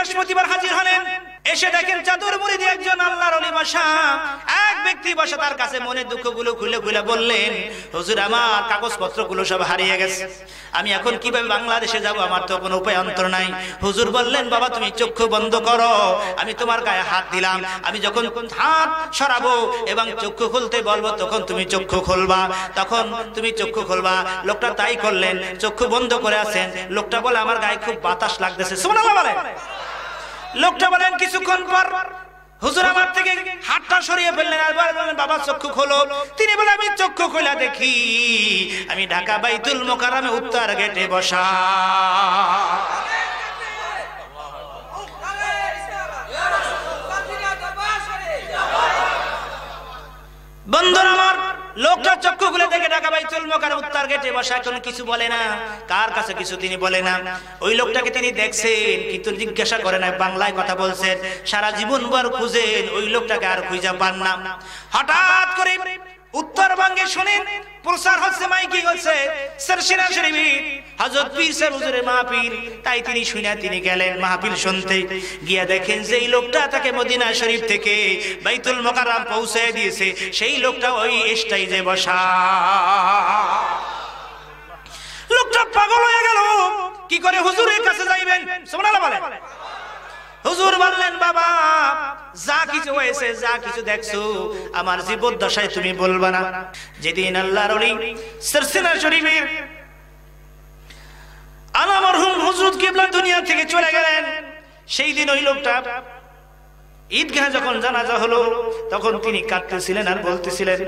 বৃহস্পতিবার হাজির হলেন, এসে দেখেন চাদর মুড়ি দিয়ে একজন আল্লাহর ওলি বসা। এক ব্যক্তি বসে, তার কাছে মনের দুঃখগুলো খুলে খুলে বললেন, হুজুর আমার কাগজপত্রগুলো সব হারিয়ে গেছে, আমি এখন কিভাবে বাংলাদেশে যাব, আমার তো কোনো উপায় অন্তর নাই। হুজুর বললেন, বাবা তুমি চক্ষু বন্ধ করো, আমি তোমার গায়ে হাত দিলাম, আমি যখন হাত সরাবো এবং চক্ষু খুলতে বলবো তখন তুমি চক্ষু খুলবা, তখন তুমি চক্ষু খুলবা। লোকটা তাই করলেন, চক্ষু বন্ধ করে আছেন। লোকটা বলে, আমার গায়ে খুব বাতাস লাগতেছে। সুবহানাল্লাহ বলেন। লোকটা বলেন, কিছুক্ষণ পর হুজুর আমার থেকে হাতটা সরিয়ে ফেললেন আর বললেন, বাবা চক্ষু খোলো। তিনি বলে, আমি চক্ষু খোলা দেখি আমি ঢাকা বাইতুল মোকাররমে উত্তর গেটে বসা। বন্ধুরা আমার, লোকটা চক্ষু খুলে দেখে ঢাকা বাইতুল মোকাররম উত্তর গেটে বসা, কোনো কিছু বলে না, কার কাছে কিছু তিনি বলে না। ওই লোকটাকে তিনি দেখছেন কিন্তু জিজ্ঞাসা করে না, বাংলায় কথা বলছেন। সারা জীবন ভর খুঁজেন, ওই লোকটাকে আর খুঁজে পান না। হঠাৎ করে উত্তরবঙ্গে শুনেন প্রচার হচ্ছে, মাইকিং হচ্ছে সরসিনা শরীফে হযরত পীর সাহেব হুজুরের মাহফিল। তাই তিনি শুনে তিনি গেলেন মাহফিল শুনতে। গিয়া দেখেন যে এই লোকটা তাকে মদিনা শরীফ থেকে বাইতুল মোকাররম পৌঁছে দিয়েছে, সেই লোকটা ওই স্টেজে বসা। লোকটা পাগল হয়ে গেল, কি করে হুজুরের কাছে যাইবেন? সুবহানাল্লাহ বলেন। হুজুর বললেন, বাবা যা কিছু হয়েছে, যা কিছু দেখছো আমার জীবদ্দশায় তুমি বলবা না। যেদিন আল্লাহর ওলি সরসিনা শরীফের আলা মরহুম হুজুর কিবলা দুনিয়া থেকে চলে গেলেন, সেই দিন ওই লোকটা ঈদগাহে যখন জানাজা হলো তখন তিনি কাঁদতেছিলেন আর বলতেছিলেন,